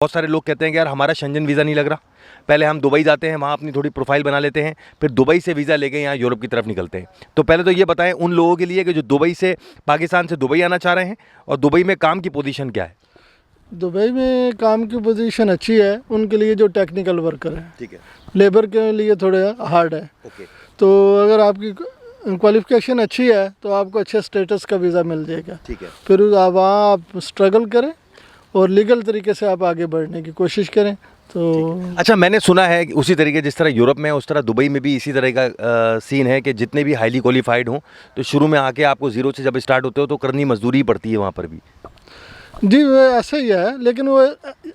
बहुत सारे लोग कहते हैं कि यार हमारा शेंजन वीज़ा नहीं लग रहा, पहले हम दुबई जाते हैं, वहाँ अपनी थोड़ी प्रोफाइल बना लेते हैं, फिर दुबई से वीज़ा लेके यहाँ यूरोप की तरफ निकलते हैं। तो पहले तो ये बताएं उन लोगों के लिए कि जो दुबई से पाकिस्तान से दुबई आना चाह रहे हैं, और दुबई में काम की पोजीशन क्या है? दुबई में काम की पोजीशन अच्छी है उनके लिए जो टेक्निकल वर्कर है, ठीक है, लेबर के लिए थोड़ा हार्ड है। ओके, तो अगर आपकी क्वालिफिकेशन अच्छी है तो आपको अच्छे स्टेटस का वीज़ा मिल जाएगा। ठीक है, फिर वहाँ आप स्ट्रगल करें और लीगल तरीके से आप आगे बढ़ने की कोशिश करें। तो अच्छा, मैंने सुना है कि उसी तरीके जिस तरह यूरोप में है उस तरह दुबई में भी इसी तरह का सीन है कि जितने भी हाईली क्वालिफाइड हों तो शुरू में आके आपको ज़ीरो से जब स्टार्ट होते हो तो करनी मजदूरी पड़ती है वहाँ पर भी। जी वो ऐसा ही है, लेकिन वो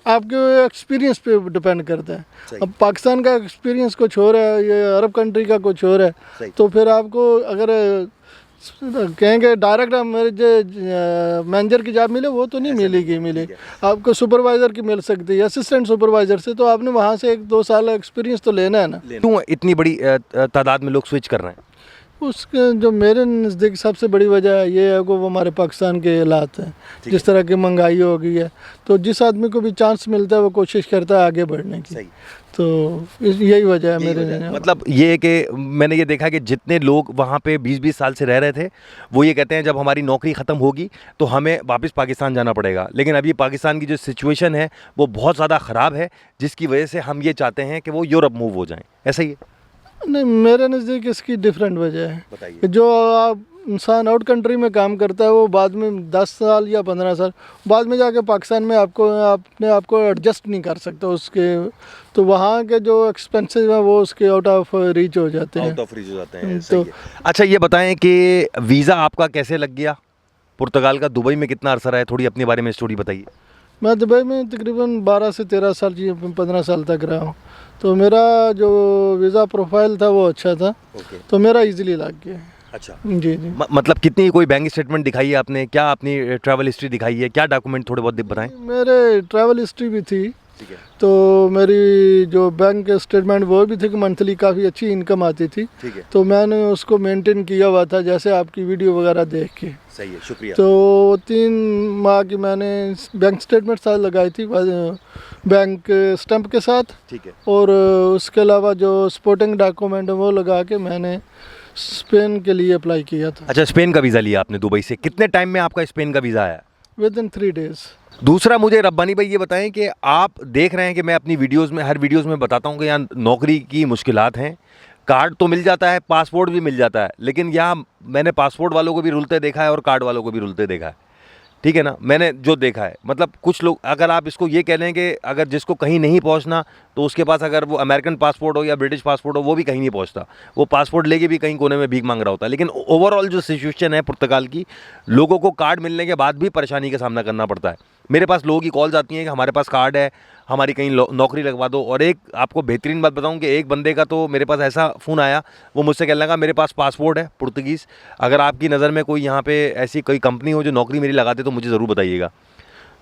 आपके एक्सपीरियंस पे डिपेंड करता है। अब पाकिस्तान का एक्सपीरियंस कुछ और है, ये अरब कंट्री का कुछ और है। तो फिर आपको अगर कहेंगे डायरेक्ट मेरे जो मैनेजर की जॉब मिले वो तो नहीं मिलेगी। आपको सुपरवाइज़र की मिल सकती है, असिस्टेंट सुपरवाइज़र से। तो आपने वहाँ से 1-2 साल एक्सपीरियंस तो लेना है ना। क्यों इतनी बड़ी तादाद में लोग स्विच कर रहे हैं? उसके जो मेरे नज़दीक सबसे बड़ी वजह ये है कि वो हमारे पाकिस्तान के हालात हैं, जिस तरह की महंगाई हो गई है। तो जिस आदमी को भी चांस मिलता है वो कोशिश करता है आगे बढ़ने की। तो यही वजह है मेरे। मतलब ये है कि मैंने ये देखा कि जितने लोग वहाँ पे 20-20 साल से रह रहे थे वो ये कहते हैं जब हमारी नौकरी ख़त्म होगी तो हमें वापस पाकिस्तान जाना पड़ेगा, लेकिन अभी पाकिस्तान की जो सिचुएशन है वो बहुत ज़्यादा ख़राब है, जिसकी वजह से हम ये चाहते हैं कि वो यूरोप मूव हो जाएं। ऐसा ही है? नहीं, मेरे नज़दीक इसकी डिफरेंट वजह है। बताइए। जो आप इंसान आउट कंट्री में काम करता है वो बाद में 10 साल या 15 साल बाद में जाके पाकिस्तान में अपने आप को एडजस्ट नहीं कर सकता उसके। तो वहाँ के जो एक्सपेंसेस हैं वो उसके आउट ऑफ रीच हो जाते हैं। तो अच्छा ये बताएं कि वीज़ा आपका कैसे लग गया पुर्तगाल का? दुबई में कितना अरसा रहा है? थोड़ी अपने बारे में स्टोरी बताइए। मैं दुबई में तकरीबन 12 से 13 साल 15 साल तक रहा हूँ। तो मेरा जो वीज़ा प्रोफाइल था वो अच्छा था। तो मेरा इजीली लग गया। अच्छा जी जी। मतलब कितनी कोई बैंक स्टेटमेंट दिखाई है आपने? क्या अपनी ट्रैवल हिस्ट्री दिखाई है? क्या डॉक्यूमेंट थोड़े बहुत बताएं। मेरे ट्रैवल हिस्ट्री भी थी। ठीक है। तो मेरी जो बैंक स्टेटमेंट वो भी थी कि मंथली काफ़ी अच्छी इनकम आती थी। ठीक है। तो मैंने उसको मेंटेन किया हुआ था, जैसे आपकी वीडियो वगैरह देख के। सही है, शुक्रिया। तो 3 माह की मैंने बैंक स्टेटमेंट साथ लगाई थी बैंक स्टैंप के साथ। ठीक है। और उसके अलावा जो सपोर्टिंग डॉक्यूमेंट है वो लगा के मैंने स्पेन के लिए अप्लाई किया था। अच्छा, स्पेन का वीज़ा लिया आपने दुबई से? कितने टाइम में आपका स्पेन का वीज़ा आया? Within 3 days. दूसरा, मुझे रब्बानी भाई ये बताएं कि आप देख रहे हैं कि मैं अपनी वीडियोस में हर वीडियोस में बताता हूं कि यहाँ नौकरी की मुश्किलात हैं। कार्ड तो मिल जाता है, पासपोर्ट भी मिल जाता है, लेकिन यहाँ मैंने पासपोर्ट वालों को भी रुलते देखा है और कार्ड वालों को भी रुलते देखा है। ठीक है ना, मैंने जो देखा है। मतलब कुछ लोग, अगर आप इसको ये कह लें कि अगर जिसको कहीं नहीं पहुंचना तो उसके पास अगर वो अमेरिकन पासपोर्ट हो या ब्रिटिश पासपोर्ट हो वो भी कहीं नहीं पहुंचता, वो पासपोर्ट लेके भी कहीं कोने में भीख मांग रहा होता है। लेकिन ओवरऑल जो सिचुएशन है पुर्तगाल की, लोगों को कार्ड मिलने के बाद भी परेशानी का सामना करना पड़ता है। मेरे पास लोगों की कॉल्स आती हैं कि हमारे पास कार्ड है, हमारी कहीं नौकरी लगवा दो। और एक आपको बेहतरीन बात बताऊं कि एक बंदे का तो मेरे पास ऐसा फ़ोन आया, वो मुझसे कहने लगा मेरे पास पासपोर्ट है पुर्तगीज़, अगर आपकी नज़र में कोई यहाँ पे ऐसी कोई कंपनी हो जो नौकरी मेरी लगा दे तो मुझे ज़रूर बताइएगा।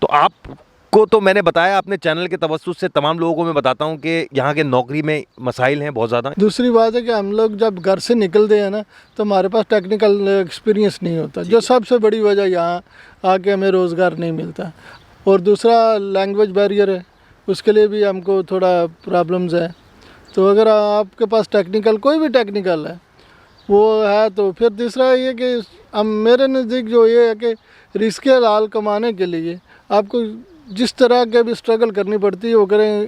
तो आपको तो मैंने बताया, अपने चैनल के तवज्जुह से तमाम लोगों को मैं बताता हूँ कि यहाँ के नौकरी में मसाइल हैं बहुत ज़्यादा। दूसरी बात है कि हम लोग जब घर से निकलते हैं ना तो हमारे पास टेक्निकल एक्सपीरियंस नहीं होता, जो सबसे बड़ी वजह यहाँ आके हमें रोज़गार नहीं मिलता। और दूसरा लैंग्वेज बैरियर है, उसके लिए भी हमको थोड़ा प्रॉब्लम्स है। तो अगर आपके पास टेक्निकल कोई भी टेक्निकल है वो है तो फिर तीसरा ये कि हम मेरे नज़दीक जो ये है कि रिस्क हलाल कमाने के लिए आपको जिस तरह के भी स्ट्रगल करनी पड़ती है वो करें,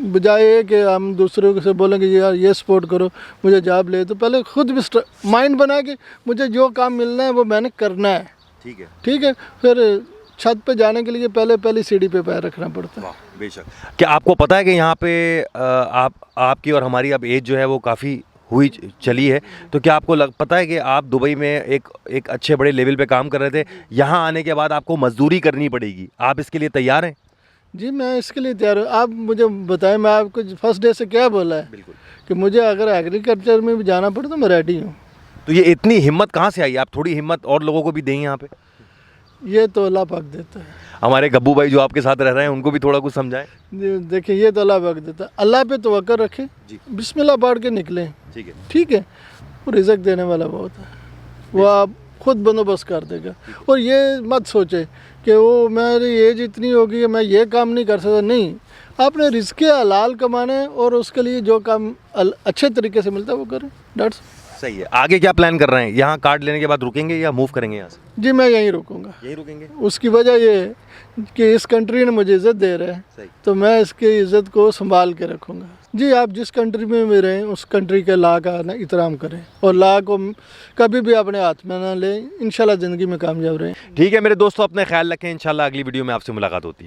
बजाय कि हम दूसरों से बोलेंगे यार ये सपोर्ट करो मुझे जॉब ले, तो पहले खुद भी माइंड बना के मुझे जो काम मिलना है वो मैंने करना है। ठीक है। ठीक है। फिर छत पे जाने के लिए पहली सीढ़ी पे पैर रखना पड़ता है। बेशक। क्या आपको पता है कि यहाँ पे आपकी और हमारी अब एज जो है वो काफ़ी हुई चली है, तो क्या आपको पता है कि आप दुबई में एक अच्छे बड़े लेवल पे काम कर रहे थे, यहाँ आने के बाद आपको मजदूरी करनी पड़ेगी, आप इसके लिए तैयार हैं? जी मैं इसके लिए तैयार हूँ। आप मुझे बताएं, मैं आपको फर्स्ट डे से क्या बोला है? बिल्कुल। कि मुझे अगर एग्रीकल्चर में भी जाना पड़े तो मैं रेडी हूँ। तो ये इतनी हिम्मत कहाँ से आई? आप थोड़ी हिम्मत और लोगों को भी दें यहाँ पे। ये तो अल्लाह पाक देता है। हमारे गब्बू भाई जो आपके साथ रह रहे हैं उनको भी थोड़ा कुछ समझाएं। देखिए ये तो अल्लाह पाक देता है, अल्लाह पे तवक्कुल रखें, बिस्मिल्लाह पढ़ के निकलें। ठीक है। ठीक है। वो रिज़्क देने वाला बहुत है, वो आप खुद बंदोबस्त कर देगा। और ये मत सोचे कि वो मेरी एज इतनी होगी मैं ये काम नहीं कर सकता, नहीं, आपने रिस्क हलाल कमाना है और उसके लिए जो काम अच्छे तरीके से मिलता है वो करें। डैट्स सही है। आगे क्या प्लान कर रहे हैं? यहाँ कार्ड लेने के बाद रुकेंगे या मूव करेंगे यहाँ से? जी मैं यहीं रुकूंगा। यहीं रुकेंगे। उसकी वजह ये है कि इस कंट्री ने मुझे इज़्ज़त दे रहा है, सही। तो मैं इसकी इज़्ज़त को संभाल के रखूंगा। जी आप जिस कंट्री में भी रहें उस कंट्री के लॉ का ना एहतराम करें और लॉ को कभी भी अपने हाथ में ना लें। इंशाल्लाह ज़िंदगी में कामयाब रहें। ठीक है मेरे दोस्तों, अपने ख्याल रखें। इंशाल्लाह अगली वीडियो में आपसे मुलाकात होती है।